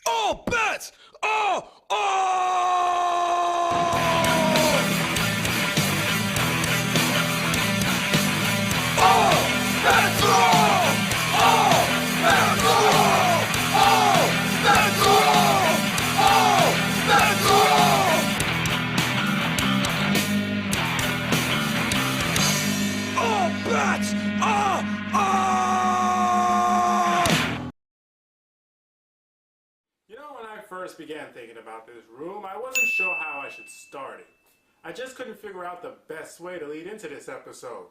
All bets are off! All bets are off! All bets are off! All bets are off! All bets are off! All bets are off! You know, when I first began thinking about this room, I wasn't sure how I should start it. I just couldn't figure out the best way to lead into this episode.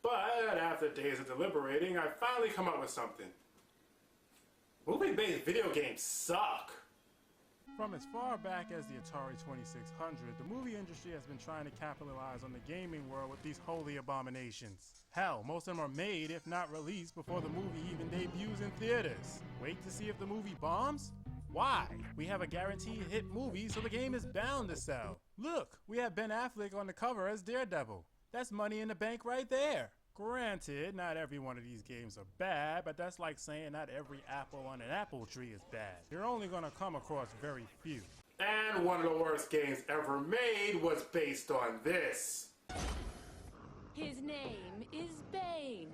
But after days of deliberating, I finally come up with something. Movie-based video games suck. From as far back as the Atari 2600, the movie industry has been trying to capitalize on the gaming world with these holy abominations. Hell, most of them are made, if not released, before the movie even debuts in theaters. Wait to see if the movie bombs? Why? We have a guaranteed hit movie, so the game is bound to sell. Look, we have Ben Affleck on the cover as Daredevil. That's money in the bank right there. Granted, not every one of these games are bad, but that's like saying not every apple on an apple tree is bad. You're only gonna come across very few. And one of the worst games ever made was based on this. His name is Bane.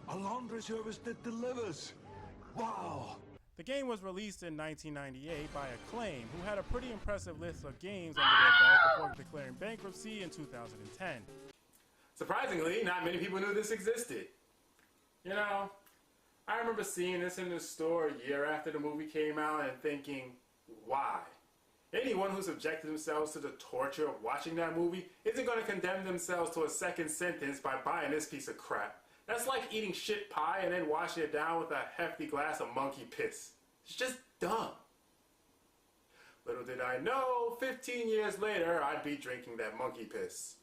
A laundry service that delivers. Wow. The game was released in 1998 by Acclaim, who had a pretty impressive list of games under their belt before declaring bankruptcy in 2010. Surprisingly, not many people knew this existed. You know, I remember seeing this in the store a year after the movie came out and thinking, why? Anyone who subjected themselves to the torture of watching that movie isn't going to condemn themselves to a second sentence by buying this piece of crap. That's like eating shit pie and then washing it down with a hefty glass of monkey piss. It's just dumb. Little did I know, 15 years later, I'd be drinking that monkey piss.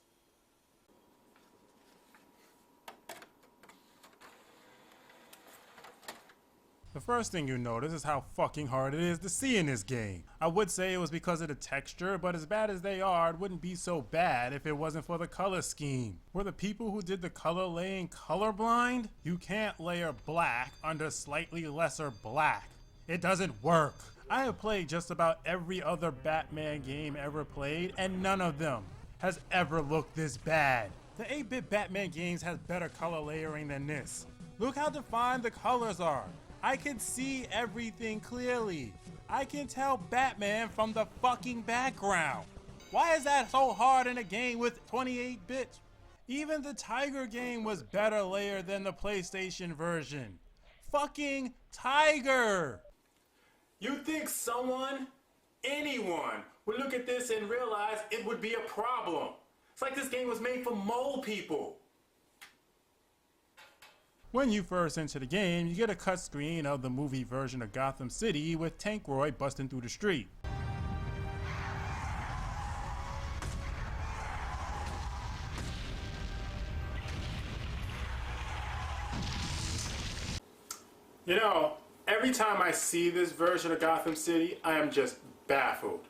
The first thing you notice is how fucking hard it is to see in this game. I would say it was because of the texture, but as bad as they are, it wouldn't be so bad if it wasn't for the color scheme. Were the people who did the color laying colorblind? You can't layer black under slightly lesser black. It doesn't work. I have played just about every other Batman game ever played, and none of them has ever looked this bad. The 8-bit Batman games has better color layering than this. Look how defined the colors are. I can see everything clearly. I can tell Batman from the fucking background. Why is that so hard in a game with 28 bits? Even the Tiger game was better layered than the PlayStation version. Fucking Tiger! You'd think someone, anyone, would look at this and realize it would be a problem. It's like this game was made for mole people. When you first enter the game, you get a cut screen of the movie version of Gotham City with Tank Roy busting through the street. You know, every time I see this version of Gotham City, I am just baffled.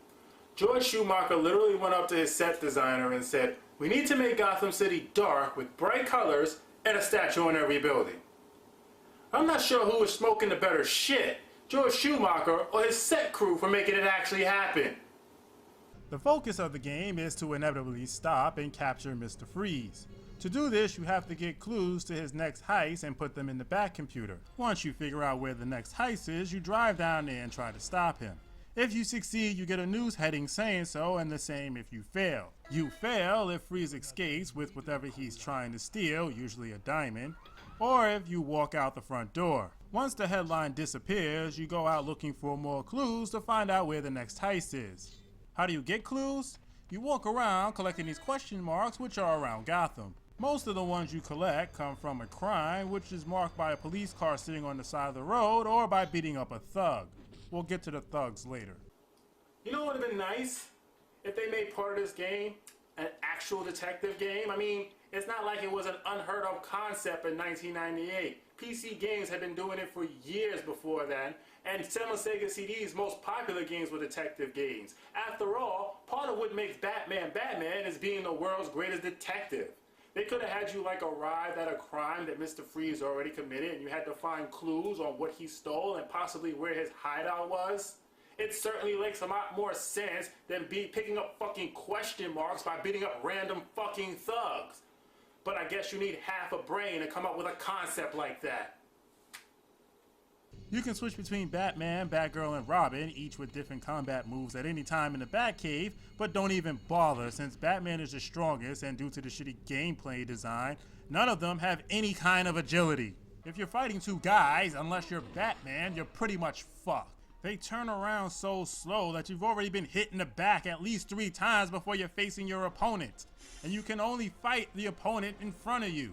George Schumacher literally went up to his set designer and said, "We need to make Gotham City dark with bright colors and a statue on every building." I'm not sure who was smoking the better shit, George Schumacher or his set crew, for making it actually happen. The focus of the game is to inevitably stop and capture Mr. Freeze. To do this, you have to get clues to his next heist and put them in the back computer. Once you figure out where the next heist is, you drive down there and try to stop him. If you succeed, you get a news heading saying so, and the same if you fail. You fail if Freeze escapes with whatever he's trying to steal, usually a diamond, or if you walk out the front door. Once the headline disappears, you go out looking for more clues to find out where the next heist is. How do you get clues? You walk around collecting these question marks, which are around Gotham. Most of the ones you collect come from a crime, which is marked by a police car sitting on the side of the road or by beating up a thug. We'll get to the thugs later. You know what would have been nice? If they made part of this game an actual detective game. I mean, it's not like it was an unheard of concept in 1998. PC games had been doing it for years before then, and some of Sega CD's most popular games were detective games. After all, part of what makes Batman Batman is being the world's greatest detective. They could have had you like arrive at a crime that Mr. Freeze already committed and you had to find clues on what he stole and possibly where his hideout was. It certainly makes a lot more sense than picking up fucking question marks by beating up random fucking thugs. But I guess you need half a brain to come up with a concept like that. You can switch between Batman, Batgirl, and Robin, each with different combat moves at any time in the Batcave, but don't even bother since Batman is the strongest and due to the shitty gameplay design, none of them have any kind of agility. If you're fighting two guys, unless you're Batman, you're pretty much fucked. They turn around so slow that you've already been hit in the back at least 3 times before you're facing your opponent. And you can only fight the opponent in front of you.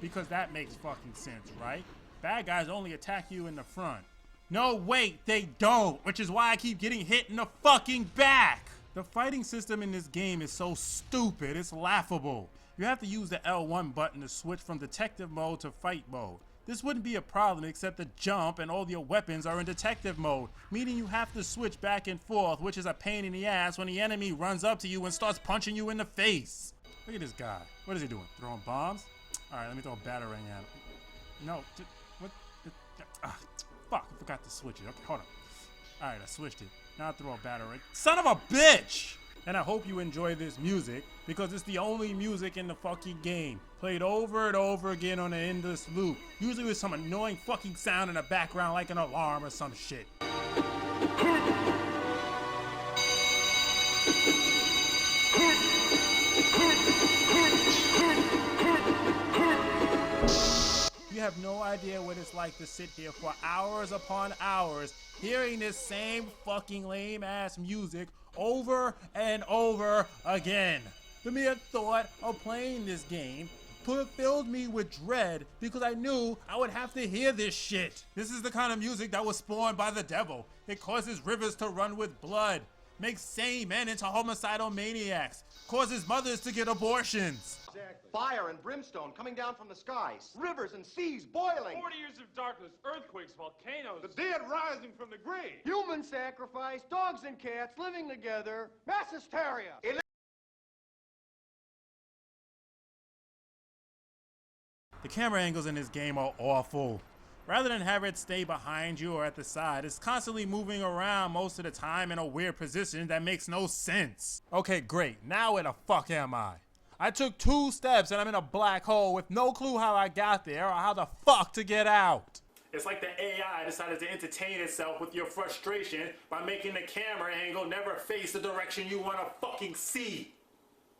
Because that makes fucking sense, right? Bad guys only attack you in the front. No, wait, they don't, which is why I keep getting hit in the fucking back. The fighting system in this game is so stupid, it's laughable. You have to use the L1 button to switch from detective mode to fight mode. This wouldn't be a problem except the jump and all your weapons are in detective mode, meaning you have to switch back and forth, which is a pain in the ass when the enemy runs up to you and starts punching you in the face. Look at this guy. What is he doing? Throwing bombs? Alright, let me throw a batarang at him. No, what? Fuck, I forgot to switch it. Okay, hold on. Alright, I switched it. Now I throw a batarang. Son of a bitch! And I hope you enjoy this music, because it's the only music in the fucking game. Played over and over again on an endless loop. Usually with some annoying fucking sound in the background like an alarm or some shit. You have no idea what it's like to sit here for hours upon hours hearing this same fucking lame ass music over and over again. The mere thought of playing this game filled me with dread because I knew I would have to hear this shit. This is the kind of music that was spawned by the devil. It causes rivers to run with blood, makes sane men into homicidal maniacs, causes mothers to get abortions. Exactly. Fire and brimstone coming down from the skies, rivers and seas boiling. 40 years of darkness, earthquakes, volcanoes. The dead rising from the grave. Human sacrifice, dogs and cats living together, mass hysteria. The camera angles in this game are awful. Rather than have it stay behind you or at the side, it's constantly moving around most of the time in a weird position that makes no sense. Okay, great. Now where the fuck am I? I took 2 steps and I'm in a black hole with no clue how I got there or how the fuck to get out. It's like the AI decided to entertain itself with your frustration by making the camera angle never face the direction you want to fucking see.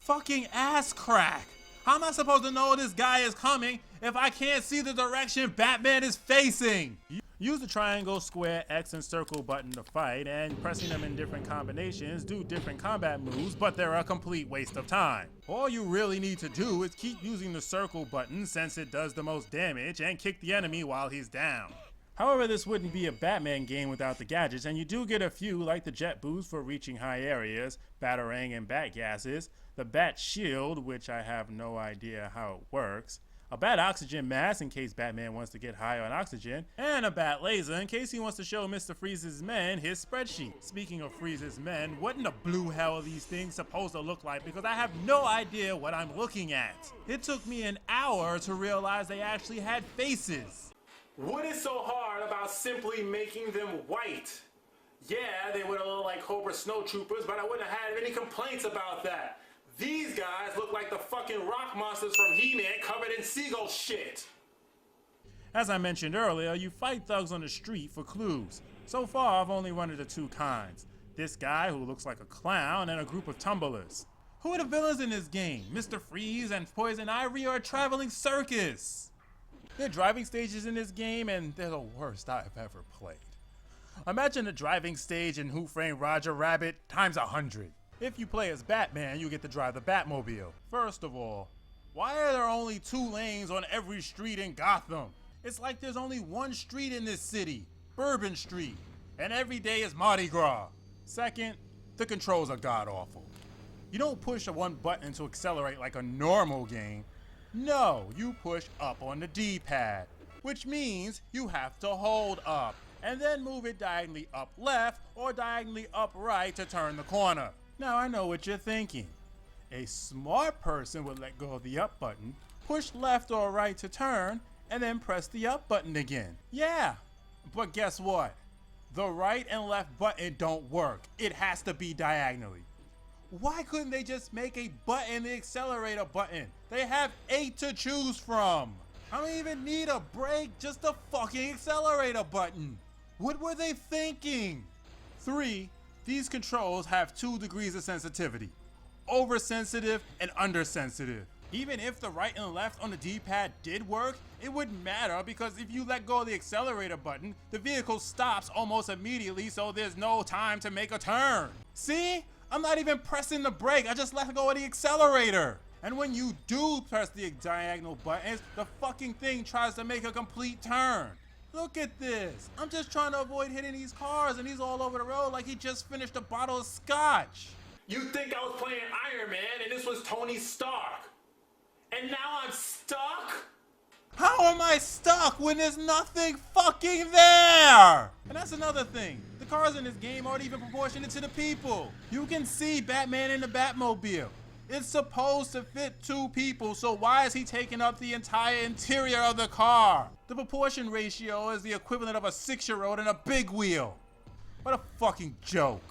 Fucking ass crack. How am I supposed to know this guy is coming if I can't see the direction Batman is facing? Use the triangle, square, X, and circle button to fight, and pressing them in different combinations do different combat moves, but they're a complete waste of time. All you really need to do is keep using the circle button since it does the most damage, and kick the enemy while he's down. However, this wouldn't be a Batman game without the gadgets, and you do get a few like the jet boost for reaching high areas, batarang and bat gases, the bat shield, which I have no idea how it works, a bat oxygen mask in case Batman wants to get high on oxygen, and a bat laser in case he wants to show Mr. Freeze's men his spreadsheet. Speaking of Freeze's men, what in the blue hell are these things supposed to look like? Because I have no idea what I'm looking at. It took me an hour to realize they actually had faces. What is so hard about simply making them white? Yeah, they would have looked like Cobra snowtroopers, but I wouldn't have had any complaints about that. These guys look like the fucking rock monsters from He-Man covered in seagull shit. As I mentioned earlier, you fight thugs on the street for clues. So far, I've only run into 2 kinds. This guy who looks like a clown and a group of tumblers. Who are the villains in this game? Mr. Freeze and Poison Ivy are a traveling circus. There are driving stages in this game, and they're the worst I've ever played. Imagine the driving stage in Who Framed Roger Rabbit times 100. If you play as Batman, you get to drive the Batmobile. First of all, why are there only 2 lanes on every street in Gotham? It's like there's only 1 street in this city, Bourbon Street, and every day is Mardi Gras. Second, the controls are god-awful. You don't push 1 button to accelerate like a normal game. No, you push up on the D-pad, which means you have to hold up, and then move it diagonally up left or diagonally up right to turn the corner. Now I know what you're thinking. A smart person would let go of the up button, push left or right to turn, and then press the up button again. Yeah, but guess what? The right and left button don't work. It has to be diagonally. Why couldn't they just make a button the accelerator button? They have 8 to choose from. I don't even need a brake, just a fucking accelerator button. What were they thinking? 3, these controls have 2 degrees of sensitivity. Oversensitive and undersensitive. Even if the right and left on the D-pad did work, it wouldn't matter because if you let go of the accelerator button, the vehicle stops almost immediately, so there's no time to make a turn. See? I'm not even pressing the brake, I just let go of the accelerator. And when you do press the diagonal buttons, the fucking thing tries to make a complete turn. Look at this. I'm just trying to avoid hitting these cars and he's all over the road like he just finished a bottle of scotch. You think I was playing Iron Man and this was Tony Stark? And now I'm stuck? How am I stuck when there's nothing fucking there? And that's another thing. The cars in this game aren't even proportionate to the people. You can see Batman in the Batmobile. It's supposed to fit 2 people, so why is he taking up the entire interior of the car? The proportion ratio is the equivalent of a 6-year-old in a big wheel. What a fucking joke.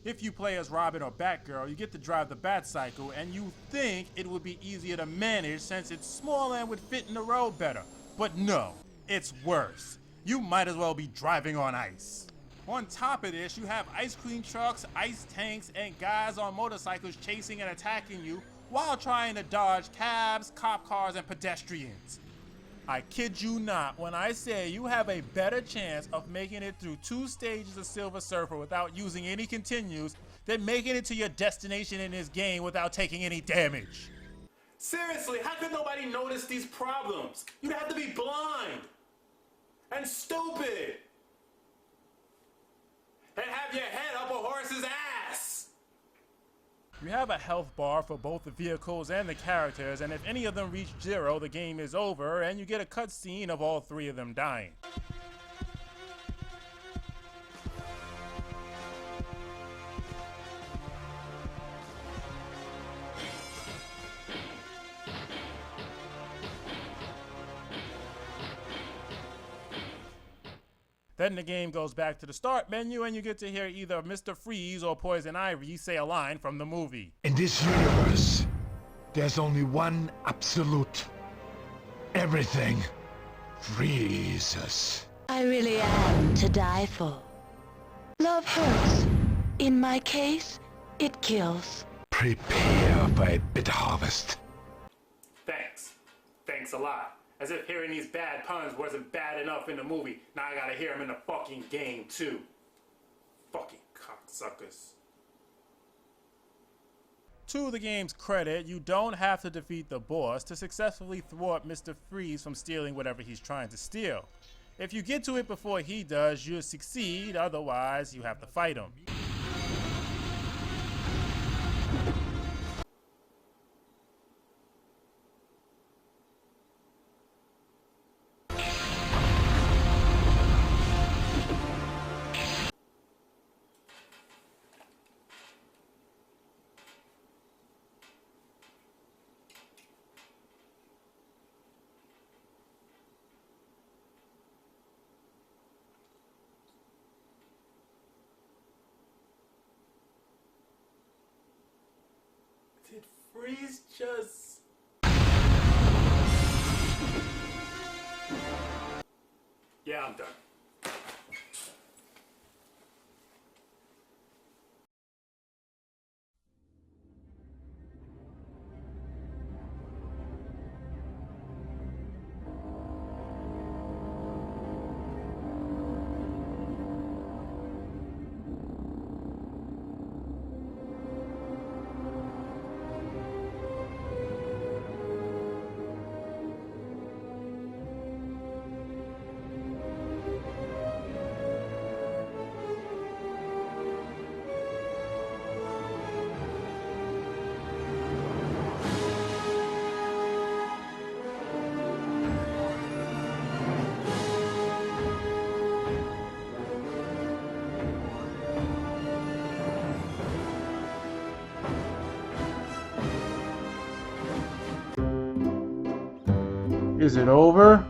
If you play as Robin or Batgirl, you get to drive the Batcycle, and you think it would be easier to manage since it's smaller and would fit in the road better. But no, it's worse. You might as well be driving on ice. On top of this, you have ice cream trucks, ice tanks, and guys on motorcycles chasing and attacking you while trying to dodge cabs, cop cars, and pedestrians. I kid you not when I say you have a better chance of making it through 2 stages of Silver Surfer without using any continues than making it to your destination in this game without taking any damage. Seriously, how could nobody notice these problems? You'd have to be blind and stupid and have your head up a horse's ass. You have a health bar for both the vehicles and the characters, and if any of them reach 0, the game is over, and you get a cutscene of all 3 of them dying. Then the game goes back to the start menu and you get to hear either Mr. Freeze or Poison Ivy say a line from the movie. In this universe, there's only one absolute. Everything freezes. I really am to die for. Love hurts. In my case, it kills. Prepare for a bitter harvest. Thanks. Thanks a lot. As if hearing these bad puns wasn't bad enough in the movie. Now I gotta hear them in the fucking game too. Fucking cocksuckers. To the game's credit, you don't have to defeat the boss to successfully thwart Mr. Freeze from stealing whatever he's trying to steal. If you get to it before he does, you'll succeed, otherwise you have to fight him. Did Freeze just... Yeah, I'm done. Is it over?